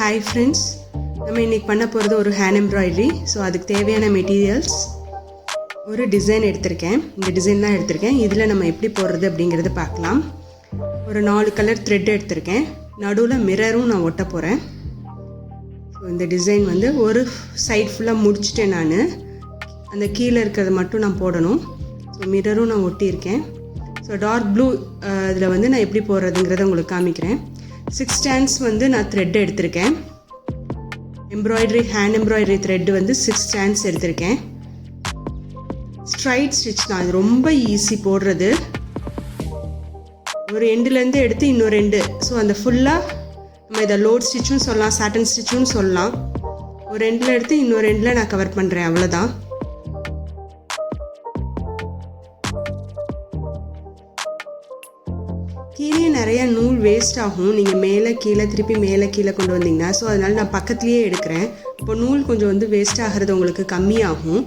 Hi friends, நம்ம இன்னைக்கு பண்ண போகிறது ஒரு ஹேண்ட் எம்ப்ராய்டரி. ஸோ அதுக்கு தேவையான மெட்டீரியல்ஸ் ஒரு டிசைன் எடுத்திருக்கேன். இந்த டிசைன் தான் எடுத்திருக்கேன். இதில் நம்ம எப்படி போடுறது அப்படிங்கிறது பார்க்கலாம். ஒரு 4 கலர் த்ரெட் எடுத்திருக்கேன். நடுவில் மிரரும் நான் ஒட்ட போகிறேன். ஸோ இந்த டிசைன் வந்து ஒரு சைட் ஃபுல்லாக முடிச்சுட்டேன். நான் அந்த கீழே இருக்கிறத மட்டும் நான் போடணும். ஸோ மிரரும் நான் ஒட்டியிருக்கேன். ஸோ டார்க் ப்ளூ இதில் வந்து நான் எப்படி போடுறதுங்கிறத உங்களுக்கு காமிக்கிறேன். 6 strands வந்து நான் த்ரெட் எடுத்திருக்கேன். எம்ப்ராய்டரி ஹேண்ட் எம்ப்ராய்டரி த்ரெட் வந்து 6 strands எடுத்திருக்கேன். ஸ்ட்ரைட் ஸ்டிச் தான், இது ரொம்ப ஈஸி போடுறது. ஒரு எண்டுலேருந்து எடுத்து இன்னொரு எண்டு, ஸோ அந்த ஃபுல்லாக நம்ம இதை லோட் ஸ்டிச்சும் சொல்லலாம், சாட்டன் ஸ்டிச்சும் சொல்லலாம். ஒரு எண்டில் எடுத்து இன்னொரு எண்டில் நான் கவர் பண்ணுறேன், அவ்வளோதான். கீழே நிறையா நூல் வேஸ்ட் ஆகும். நீங்கள் மேலே கீழே திருப்பி மேலே கீழே கொண்டு வந்தீங்கன்னா, ஸோ அதனால் நான் பக்கத்துலேயே எடுக்கிறேன். இப்போ நூல் கொஞ்சம் வந்து வேஸ்ட் ஆகிறது உங்களுக்கு கம்மியாகும்.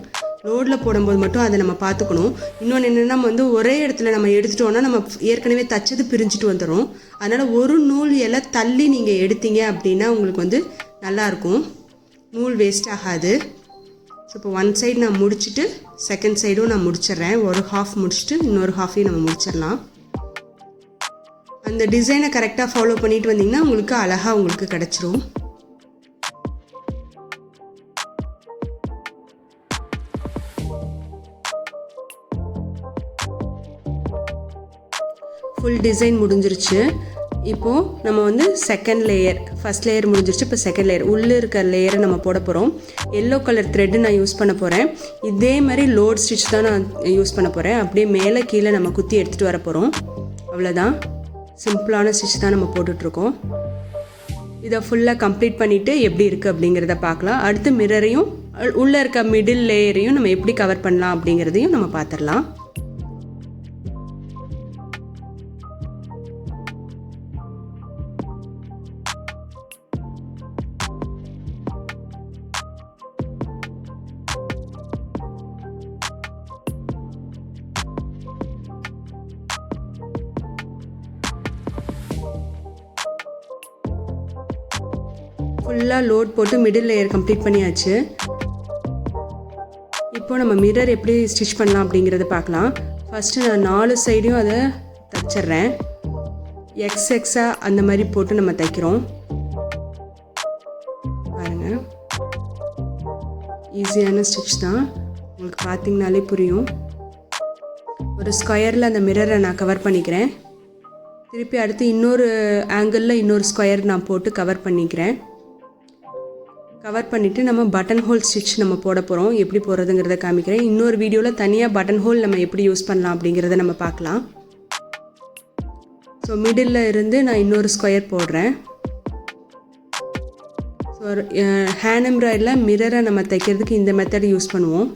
லோடில் போடும்போது மட்டும் அதை நம்ம பார்த்துக்கணும். இன்னொன்று என்னென்னா, நம்ம வந்து ஒரே இடத்துல நம்ம எடுத்துட்டோன்னா நம்ம ஏற்கனவே தச்சது பிரிஞ்சுட்டு வந்துடும். அதனால் ஒரு நூல் எல்லாம் தள்ளி நீங்கள் எடுத்தீங்க அப்படின்னா உங்களுக்கு வந்து நல்லாயிருக்கும், நூல் வேஸ்ட் ஆகாது. ஸோ இப்போ 1 சைடு நான் முடிச்சுட்டு செகண்ட் சைடும் நான் முடிச்சிட்றேன். ஒரு ஹாஃப் முடிச்சுட்டு இன்னொரு ஹாஃபையும் நம்ம முடிச்சிடலாம். அந்த டிசைனை கரெக்டாக ஃபாலோ பண்ணிட்டு வந்தீங்கன்னா உங்களுக்கு அழகாக உங்களுக்கு கிடச்சிரும். ஃபுல் டிசைன் முடிஞ்சிருச்சு. இப்போது நம்ம வந்து செகண்ட் லேயர், ஃபஸ்ட் லேயர் முடிஞ்சிருச்சு. இப்போ செகண்ட் லேயர், உள்ளே இருக்க லேயரை நம்ம போட போகிறோம். எல்லோ கலர் த்ரெட்டு நான் யூஸ் பண்ண போகிறேன். இதே மாதிரி லோட் ஸ்டிச் தான் நான் யூஸ் பண்ண போகிறேன். அப்படியே மேலே கீழே நம்ம குத்தி எடுத்துகிட்டு வர போகிறோம். அவ்வளோதான், சிம்பிளான ஸ்டிச் தான் நம்ம போட்டுட்ருக்கோம். இதை ஃபுல்லாக கம்ப்ளீட் பண்ணிவிட்டு எப்படி இருக்குது அப்படிங்கிறத பார்க்கலாம். அடுத்து மிரரையும் உள்ளே இருக்க மிடில் லேயரையும் நம்ம எப்படி கவர் பண்ணலாம் அப்படிங்கிறதையும் நம்ம பார்த்துடலாம். ஃபுல்லாக லோட் போட்டு மிடில் லேயர் கம்ப்ளீட் பண்ணியாச்சு. இப்போ நம்ம மிரர் எப்படி ஸ்டிச் பண்ணலாம் அப்படிங்கிறத பார்க்கலாம். ஃபஸ்ட்டு நான் 4 சைடையும் அதை தைச்சிட்றேன். எக்ஸாக அந்த மாதிரி போட்டு நம்ம தைக்கிறோம். பாருங்கள், ஈஸியான ஸ்டிச் தான், உங்களுக்கு பார்த்தீங்கனாலே புரியும். ஒரு ஸ்கொயரில் அந்த மிரரை நான் கவர் பண்ணிக்கிறேன். திருப்பி அடுத்து இன்னொரு ஆங்கிளில் இன்னொரு ஸ்கொயர் நான் போட்டு கவர் பண்ணிக்கிறேன். கவர் பண்ணிவிட்டு நம்ம பட்டன் ஹோல் ஸ்டிச் நம்ம போட போகிறோம். எப்படி போடுறதுங்கிறத காமிக்கிறேன். இன்னொரு வீடியோவில் தனியாக பட்டன் ஹோல் நம்ம எப்படி யூஸ் பண்ணலாம் அப்படிங்கிறத நம்ம பார்க்கலாம். ஸோ மிடில் இருந்து நான் இன்னொரு ஸ்கொயர் போடுறேன். ஸோ ஹேண்ட் எம்ப்ராய்டரியில் மிரரை நம்ம தைக்கிறதுக்கு இந்த மெத்தட் யூஸ் பண்ணுவோம்.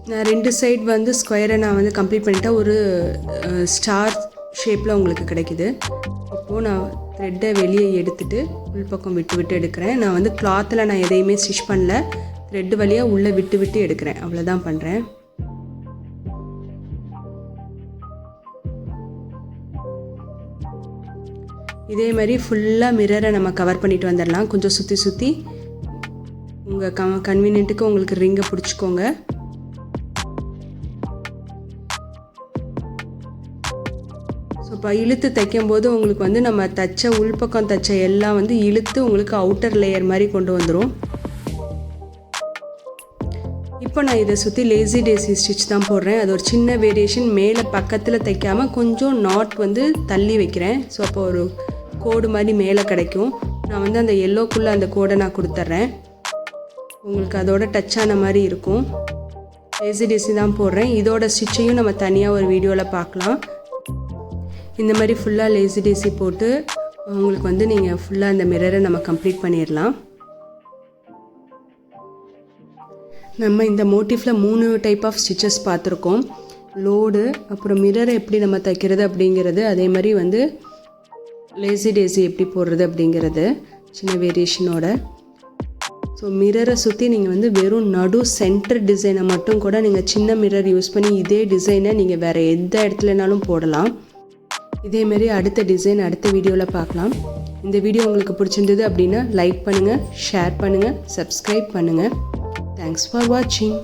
நான் 2 சைடு வந்து ஸ்கொயரை நான் வந்து கம்ப்ளீட் பண்ணிட்டேன். ஒரு ஸ்டார் ஷேப்பில் உங்களுக்கு கிடைக்குது. இப்போது நான் த்ரெட்டை வெளியே எடுத்துகிட்டு உள்பக்கம் விட்டு விட்டு எடுக்கிறேன். நான் வந்து கிளாத்தில் நான் எதையுமே ஸ்டிச் பண்ணல, த்ரெட்டு வழியாக உள்ளே விட்டு விட்டு எடுக்கிறேன், அவ்வளோதான் பண்ணுறேன். இதே மாதிரி ஃபுல்லாக மிரரை நம்ம கவர் பண்ணிட்டு வந்துடலாம். கொஞ்சம் சுற்றி சுற்றி உங்கள் கன்வீனியன்ட்டுக்கு உங்களுக்கு ரிங்கை பிடிச்சிக்கோங்க. ஸோ இப்போ இழுத்து தைக்கும்போது உங்களுக்கு வந்து நம்ம தைச்ச உள்பக்கம் தைச்ச எல்லாம் வந்து இழுத்து உங்களுக்கு அவுட்டர் லேயர் மாதிரி கொண்டு வந்துடும். இப்போ நான் இதை சுற்றி லேசி டேசி ஸ்டிச் தான் போடுறேன். அது ஒரு சின்ன வேரியேஷன், மேலே பக்கத்தில் தைக்காமல் கொஞ்சம் நாட் வந்து தள்ளி வைக்கிறேன். ஸோ அப்போ ஒரு கோடு மாதிரி மேலே கிடைக்கும். நான் வந்து அந்த எல்லோக்குள்ளே அந்த கோடை நான் கொடுத்துட்றேன். உங்களுக்கு அதோட டச்சான மாதிரி இருக்கும். லேசி டேசி தான் போடுறேன். இதோட ஸ்டிச்சையும் நம்ம தனியாக ஒரு வீடியோவில் பார்க்கலாம். இந்த மாதிரி ஃபுல்லாக லேசி டேசி போட்டு உங்களுக்கு வந்து நீங்கள் ஃபுல்லாக அந்த மிரரை நம்ம கம்ப்ளீட் பண்ணிடலாம். நம்ம இந்த மோட்டிஃபில் 3 டைப் ஆஃப் ஸ்டிச்சஸ் பார்த்துருக்கோம். லோடு, அப்புறம் மிரரை எப்படி நம்ம தைக்கிறது அப்படிங்கிறது, அதே மாதிரி வந்து லேசி டேசி எப்படி போடுறது அப்படிங்கிறது சின்ன வேரியேஷனோட. ஸோ மிரரை சுற்றி நீங்கள் வந்து வெறும் நடு சென்டர் டிசைனை மட்டும் கூட நீங்கள் சின்ன மிரர் யூஸ் பண்ணி இதே டிசைனை நீங்கள் வேறு எந்த இடத்துலனாலும் போடலாம். இதேமாரி அடுத்த டிசைன் அடுத்த வீடியோவில் பார்க்கலாம். இந்த வீடியோ உங்களுக்கு பிடிச்சிருந்தது அப்படின்னா லைக் பண்ணுங்கள், ஷேர் பண்ணுங்கள், சப்ஸ்கிரைப் பண்ணுங்கள். தேங்க்ஸ் ஃபார் வாட்சிங்.